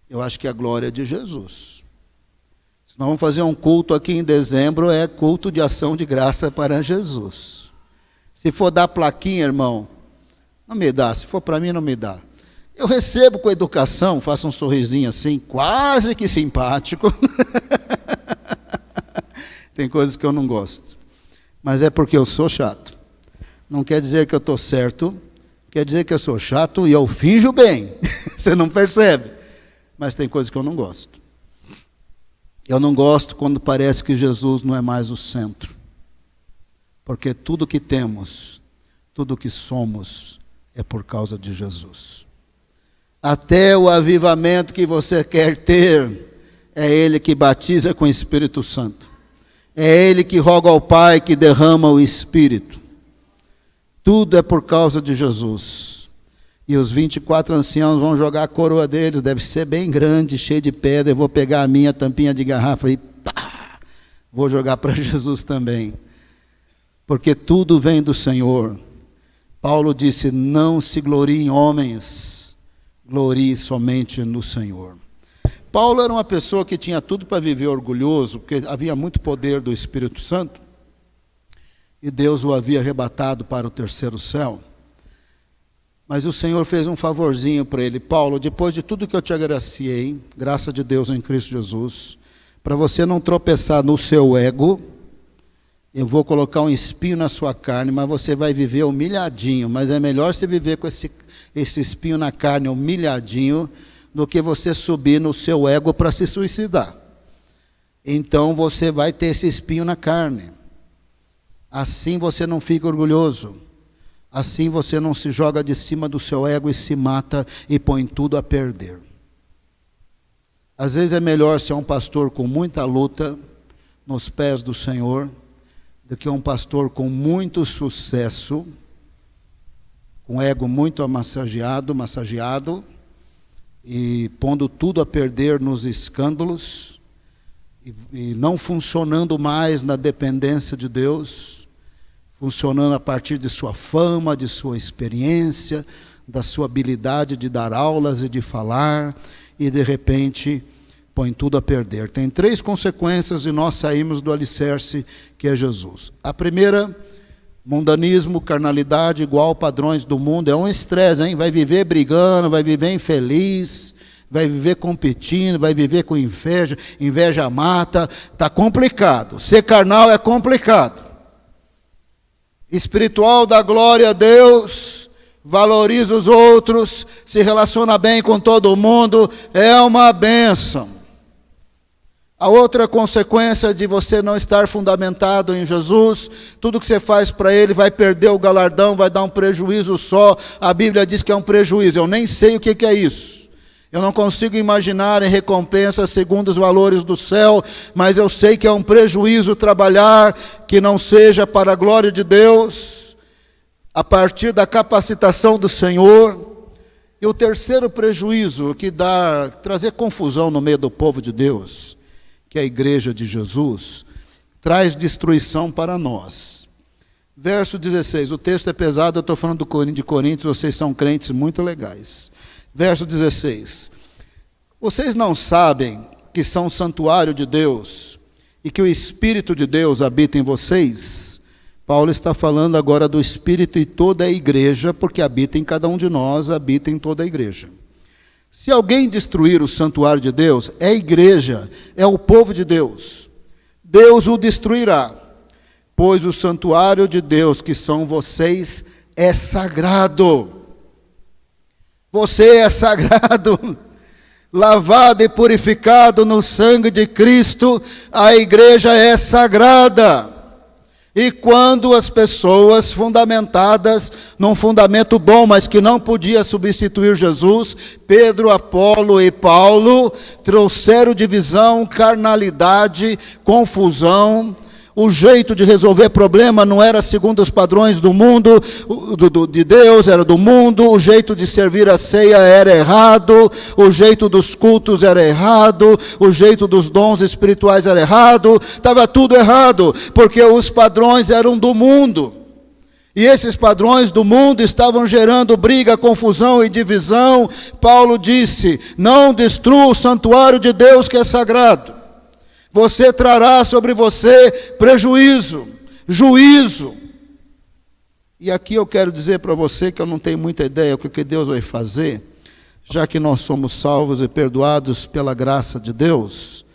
Eu acho que a glória é de Jesus. Se nós vamos fazer um culto aqui em dezembro, é culto de ação de graça para Jesus. Se for dar plaquinha, irmão, não me dá, se for para mim, não me dá. Eu recebo com educação, faço um sorrisinho assim, quase que simpático. Tem coisas que eu não gosto. Mas é porque eu sou chato. Não quer dizer que eu estou certo, quer dizer que eu sou chato e eu finjo bem. Você não percebe. Mas tem coisas que eu não gosto. Eu não gosto quando parece que Jesus não é mais o centro. Porque tudo que temos, tudo que somos, é por causa de Jesus. Até o avivamento que você quer ter, é Ele que batiza com o Espírito Santo. É Ele que roga ao Pai, que derrama o Espírito. Tudo é por causa de Jesus. E os 24 anciãos vão jogar a coroa deles, deve ser bem grande, cheia de pedra. Eu vou pegar a minha tampinha de garrafa e pá, vou jogar para Jesus também. Porque tudo vem do Senhor. Paulo disse, não se glorie em homens, glorie somente no Senhor. Paulo era uma pessoa que tinha tudo para viver orgulhoso, porque havia muito poder do Espírito Santo, e Deus o havia arrebatado para o terceiro céu. Mas o Senhor fez um favorzinho para ele. Paulo, depois de tudo que eu te agraciei, graça de Deus em Cristo Jesus, para você não tropeçar no seu ego, eu vou colocar um espinho na sua carne, mas você vai viver humilhadinho. Mas é melhor você viver com esse espinho na carne humilhadinho do que você subir no seu ego para se suicidar. Então você vai ter esse espinho na carne. Assim você não fica orgulhoso. Assim você não se joga de cima do seu ego e se mata e põe tudo a perder. Às vezes é melhor ser um pastor com muita luta nos pés do Senhor do que um pastor com muito sucesso, com ego muito massageado e pondo tudo a perder nos escândalos e não funcionando mais na dependência de Deus, funcionando a partir de sua fama, de sua experiência, da sua habilidade de dar aulas e de falar, e de repente põe tudo a perder. Tem 3 consequências de nós sairmos do alicerce que é Jesus. A primeira, mundanismo, carnalidade, igual padrões do mundo, é um estresse, hein? Vai viver brigando, vai viver infeliz, vai viver competindo, vai viver com inveja, inveja mata, está complicado. Ser carnal é complicado. Espiritual, dá glória a Deus, valoriza os outros, se relaciona bem com todo mundo, é uma bênção. A outra consequência de você não estar fundamentado em Jesus, tudo que você faz para Ele vai perder o galardão, vai dar um prejuízo só. A Bíblia diz que é um prejuízo, eu nem sei o que é isso. Eu não consigo imaginar em recompensa segundo os valores do céu, mas eu sei que é um prejuízo trabalhar que não seja para a glória de Deus, a partir da capacitação do Senhor. E o terceiro prejuízo, que trazer confusão no meio do povo de Deus, que é a igreja de Jesus, traz destruição para nós. Verso 16, o texto é pesado, eu estou falando de Coríntios, vocês são crentes muito legais. Verso 16, vocês não sabem que são santuário de Deus e que o Espírito de Deus habita em vocês? Paulo está falando agora do Espírito e toda a igreja, porque habita em cada um de nós, habita em toda a igreja. Se alguém destruir o santuário de Deus, é a igreja, é o povo de Deus. Deus o destruirá, pois o santuário de Deus, que são vocês, é sagrado. Você é sagrado, lavado e purificado no sangue de Cristo, a igreja é sagrada. E quando as pessoas fundamentadas num fundamento bom, mas que não podia substituir Jesus, Pedro, Apolo e Paulo trouxeram divisão, carnalidade, confusão. O jeito de resolver problema não era segundo os padrões do mundo, de Deus, era do mundo. O jeito de servir a ceia era errado, o jeito dos cultos era errado, o jeito dos dons espirituais era errado, estava tudo errado, porque os padrões eram do mundo. E esses padrões do mundo estavam gerando briga, confusão e divisão. Paulo disse, não destrua o santuário de Deus que é sagrado. Você trará sobre você prejuízo, juízo. E aqui eu quero dizer para você que eu não tenho muita ideia do que Deus vai fazer, já que nós somos salvos e perdoados pela graça de Deus,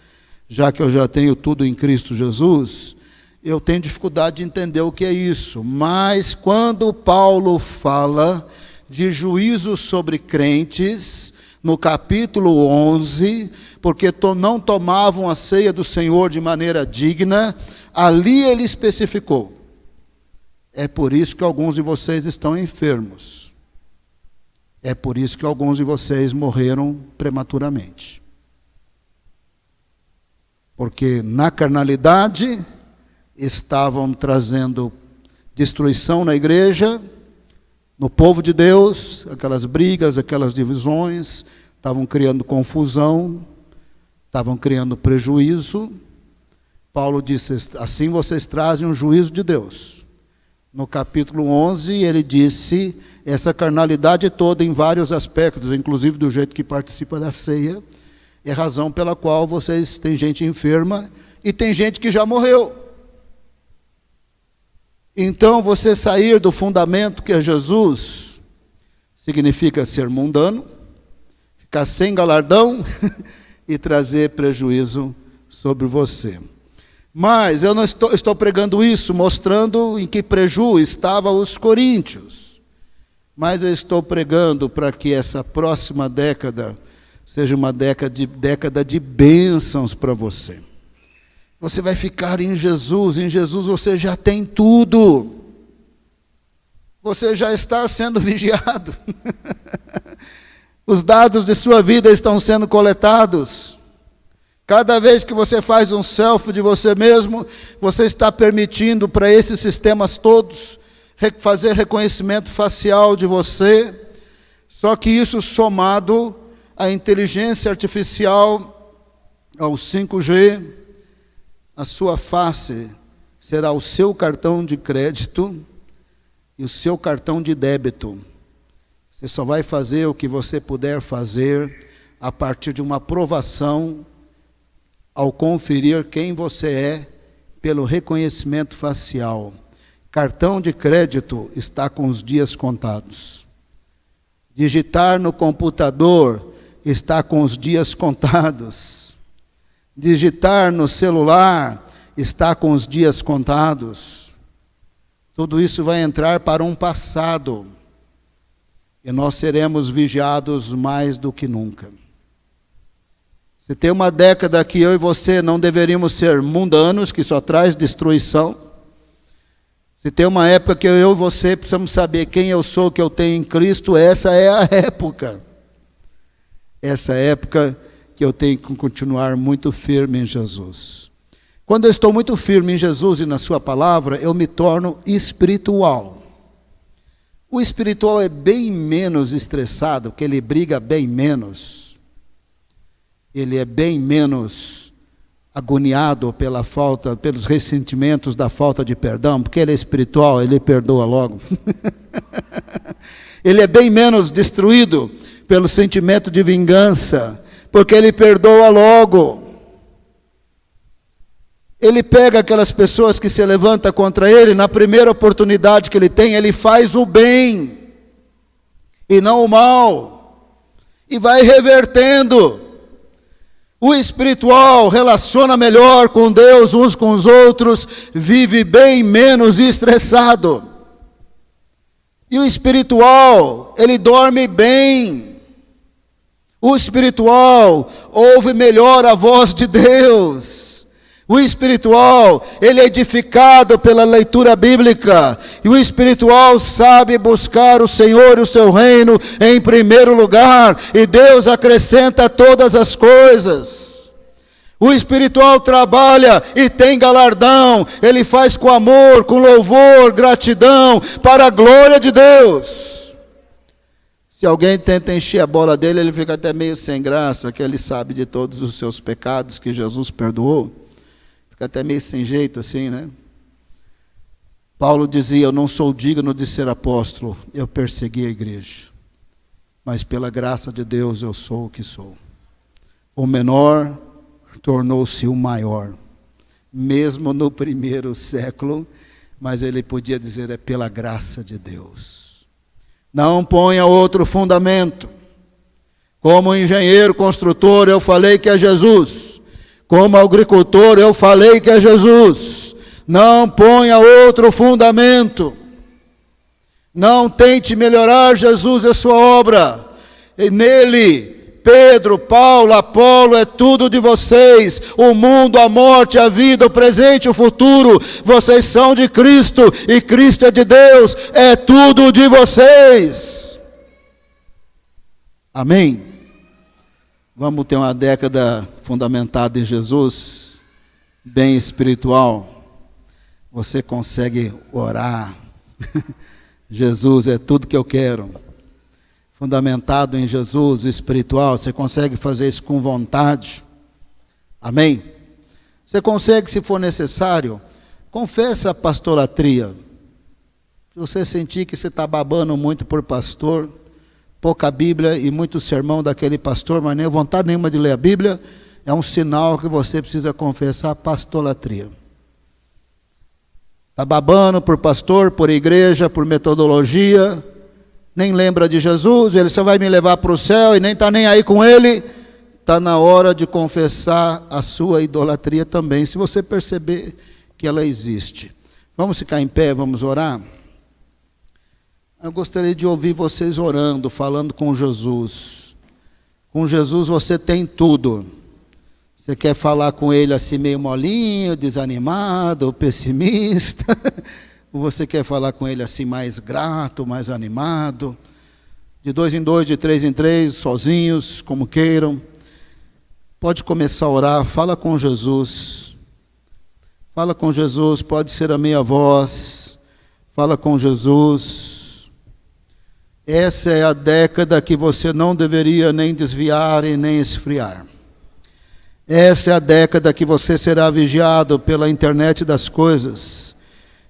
já que eu já tenho tudo em Cristo Jesus, eu tenho dificuldade de entender o que é isso. Mas quando Paulo fala de juízo sobre crentes, no capítulo 11, porque não tomavam a ceia do Senhor de maneira digna, ali ele especificou. É por isso que alguns de vocês estão enfermos. É por isso que alguns de vocês morreram prematuramente. Porque na carnalidade estavam trazendo destruição na igreja, no povo de Deus, aquelas brigas, aquelas divisões, estavam criando confusão, estavam criando prejuízo. Paulo disse, assim vocês trazem um juízo de Deus. No capítulo 11, ele disse, essa carnalidade toda em vários aspectos, inclusive do jeito que participa da ceia, é a razão pela qual vocês têm gente enferma e tem gente que já morreu. Então, você sair do fundamento que é Jesus, significa ser mundano, ficar sem galardão e trazer prejuízo sobre você. Mas eu não estou pregando isso, mostrando em que prejuízo estavam os coríntios. Mas eu estou pregando para que essa próxima década seja uma década de bênçãos para você. Você vai ficar em Jesus você já tem tudo. Você já está sendo vigiado. Os dados de sua vida estão sendo coletados. Cada vez que você faz um selfie de você mesmo, você está permitindo para esses sistemas todos fazer reconhecimento facial de você. Só que isso somado à inteligência artificial, ao 5G, a sua face será o seu cartão de crédito e o seu cartão de débito. Você só vai fazer o que você puder fazer a partir de uma aprovação ao conferir quem você é pelo reconhecimento facial. Cartão de crédito está com os dias contados. Digitar no computador está com os dias contados. Digitar no celular está com os dias contados. Tudo isso vai entrar para um passado. E nós seremos vigiados mais do que nunca. Se tem uma década que eu e você não deveríamos ser mundanos, que só traz destruição. Se tem uma época que eu e você precisamos saber quem eu sou, o que eu tenho em Cristo, essa é a época. Essa época que eu tenho que continuar muito firme em Jesus. Quando eu estou muito firme em Jesus e na sua palavra, eu me torno espiritual. O espiritual é bem menos estressado, porque ele briga bem menos. Ele é bem menos agoniado pelos ressentimentos da falta de perdão, porque ele é espiritual, ele perdoa logo. Ele é bem menos destruído pelo sentimento de vingança, porque ele perdoa logo. Ele pega aquelas pessoas que se levantam contra ele, na primeira oportunidade que ele tem, ele faz o bem, e não o mal, e vai revertendo. O espiritual relaciona melhor com Deus, uns com os outros, vive bem menos estressado. E o espiritual, ele dorme bem. O espiritual ouve melhor a voz de Deus. O espiritual, ele é edificado pela leitura bíblica. E o espiritual sabe buscar o Senhor e o seu reino em primeiro lugar. E Deus acrescenta todas as coisas. O espiritual trabalha e tem galardão. Ele faz com amor, com louvor, gratidão, para a glória de Deus. Se alguém tenta encher a bola dele, ele fica até meio sem graça, que ele sabe de todos os seus pecados que Jesus perdoou. Até meio sem jeito assim, né? Paulo dizia, eu não sou digno de ser apóstolo, eu persegui a igreja. Mas pela graça de Deus eu sou o que sou. O menor tornou-se o maior. Mesmo no primeiro século, mas ele podia dizer, é pela graça de Deus. Não ponha outro fundamento. Como engenheiro, construtor, eu falei que é Jesus. Como agricultor, eu falei que é Jesus. Não ponha outro fundamento. Não tente melhorar Jesus e a sua obra. E nele, Pedro, Paulo, Apolo, é tudo de vocês. O mundo, a morte, a vida, o presente, o futuro. Vocês são de Cristo e Cristo é de Deus. É tudo de vocês. Amém? Vamos ter uma década fundamentada em Jesus, bem espiritual. Você consegue orar. Jesus é tudo que eu quero. Fundamentado em Jesus, espiritual, você consegue fazer isso com vontade. Amém? Você consegue, se for necessário, confessa a pastolatria. Se você sentir que você está babando muito por pastor, pouca Bíblia e muito sermão daquele pastor, mas nem vontade nenhuma de ler a Bíblia, é um sinal que você precisa confessar a pastolatria. Está babando por pastor, por igreja, por metodologia, nem lembra de Jesus, ele só vai me levar para o céu e nem está nem aí com ele, está na hora de confessar a sua idolatria também, se você perceber que ela existe. Vamos ficar em pé, vamos orar? Eu gostaria de ouvir vocês orando, falando com Jesus. Com Jesus você tem tudo. Você quer falar com Ele assim meio molinho, desanimado, pessimista? Ou você quer falar com Ele assim mais grato, mais animado? De 2 em 2, de 3 em 3, sozinhos, como queiram. Pode começar a orar, fala com Jesus. Fala com Jesus, pode ser a meia voz. Fala com Jesus. Essa é a década que você não deveria nem desviar e nem esfriar. Essa é a década que você será vigiado pela internet das coisas,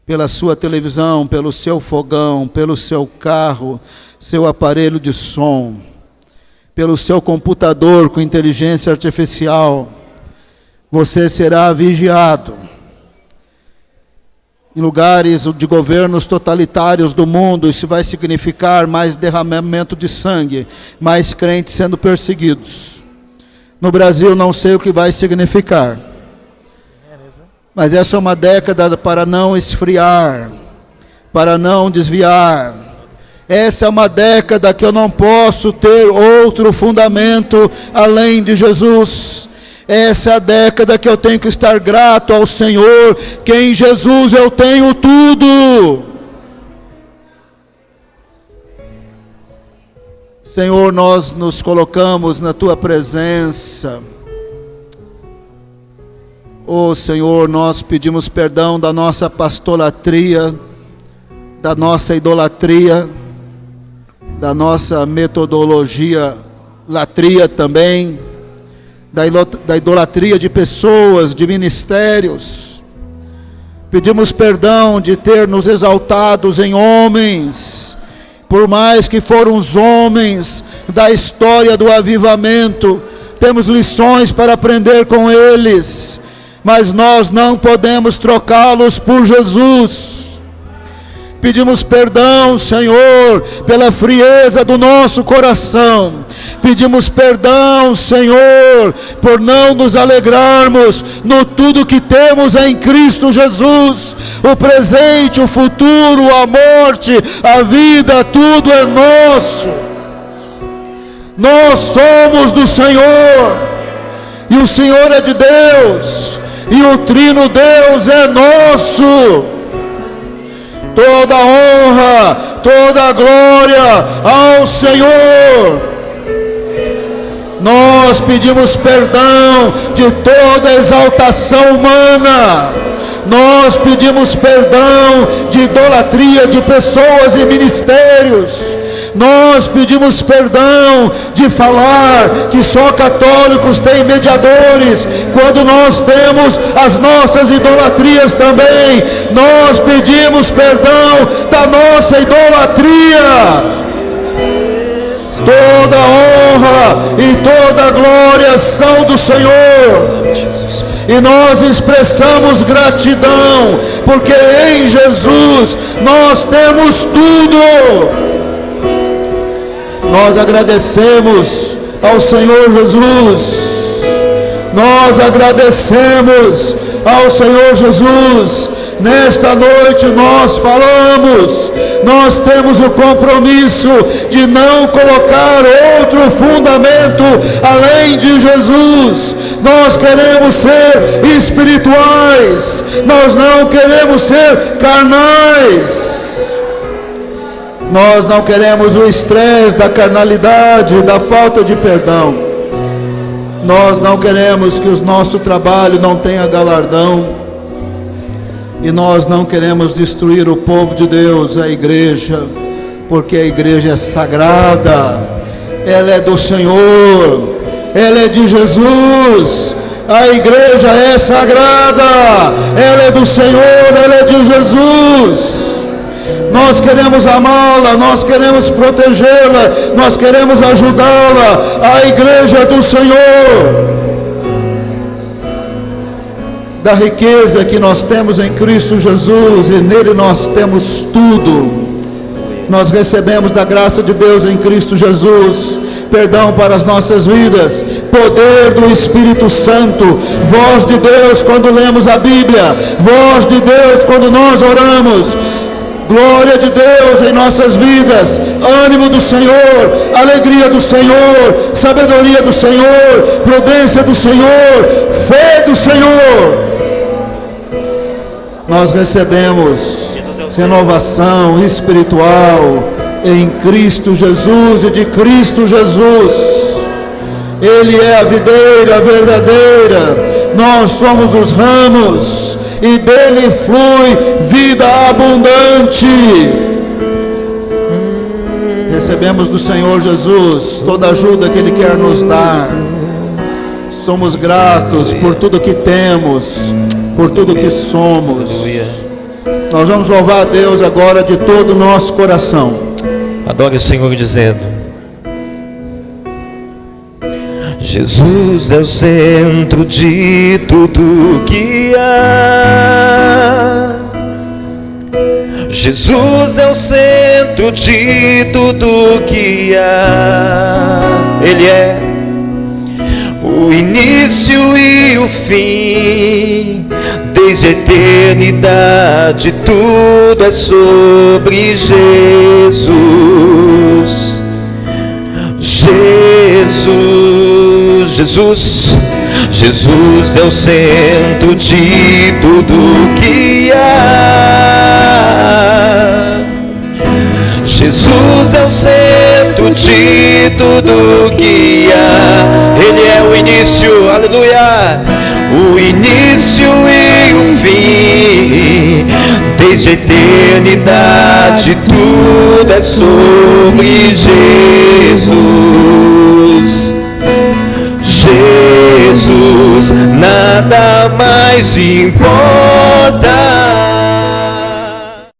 pela sua televisão, pelo seu fogão, pelo seu carro, seu aparelho de som, pelo seu computador com inteligência artificial. Você será vigiado. Em lugares de governos totalitários do mundo, isso vai significar mais derramamento de sangue, mais crentes sendo perseguidos. No Brasil, não sei o que vai significar. Mas essa é uma década para não esfriar, para não desviar. Essa é uma década que eu não posso ter outro fundamento além de Jesus. Essa é a década que eu tenho que estar grato ao Senhor, que em Jesus eu tenho tudo. Senhor, nós nos colocamos na Tua presença. Oh Senhor, nós pedimos perdão da nossa pastolatria, da nossa idolatria, da nossa metodologia latria também, da idolatria de pessoas, de ministérios. Pedimos perdão de ter nos exaltados em homens, por mais que foram os homens da história do avivamento, temos lições para aprender com eles, mas nós não podemos trocá-los por Jesus. Pedimos perdão, Senhor, pela frieza do nosso coração. Pedimos perdão, Senhor, por não nos alegrarmos no tudo que temos em Cristo Jesus. O presente, o futuro, a morte, a vida, tudo é nosso. Nós somos do Senhor, e o Senhor é de Deus, e o Trino Deus é nosso. Toda honra, toda glória ao Senhor. Nós pedimos perdão de toda exaltação humana. Nós pedimos perdão de idolatria de pessoas e ministérios. Nós pedimos perdão de falar que só católicos têm mediadores, quando nós temos as nossas idolatrias também. Nós pedimos perdão da nossa idolatria. Toda honra e toda glória são do Senhor. E nós expressamos gratidão, porque em Jesus nós temos tudo. Nós agradecemos ao Senhor Jesus. Nós agradecemos ao Senhor Jesus. Nesta noite nós falamos, nós temos o compromisso de não colocar outro fundamento além de Jesus. Nós queremos ser espirituais, nós não queremos ser carnais. Nós não queremos o estresse da carnalidade, da falta de perdão. Nós não queremos que o nosso trabalho não tenha galardão. E nós não queremos destruir o povo de Deus, a igreja, porque a igreja é sagrada, ela é do Senhor, ela é de Jesus. A igreja é sagrada, ela é do Senhor, ela é de Jesus. Nós queremos amá-la, nós queremos protegê-la, nós queremos ajudá-la. A igreja do Senhor. Da riqueza que nós temos em Cristo Jesus, e nele nós temos tudo. Nós recebemos da graça de Deus em Cristo Jesus, perdão para as nossas vidas, poder do Espírito Santo, voz de Deus quando lemos a Bíblia, voz de Deus quando nós oramos, glória de Deus em nossas vidas, ânimo do Senhor, alegria do Senhor, sabedoria do Senhor, prudência do Senhor, fé do Senhor. Nós recebemos renovação espiritual em Cristo Jesus e de Cristo Jesus. Ele é a videira verdadeira, nós somos os ramos, e dele flui vida abundante. Recebemos do Senhor Jesus toda a ajuda que Ele quer nos dar. Somos gratos por tudo que temos, por tudo que somos. Nós vamos louvar a Deus agora de todo o nosso coração. Adore o Senhor dizendo: Jesus é o centro de tudo que há. Jesus é o centro de tudo que há. Ele é o início e o fim, desde a eternidade tudo é sobre Jesus. Jesus é o centro de tudo que há. Jesus é o centro de tudo que há. Ele é o início, aleluia, o início e o fim, desde a eternidade tudo é sobre Jesus. Jesus, nada mais importa.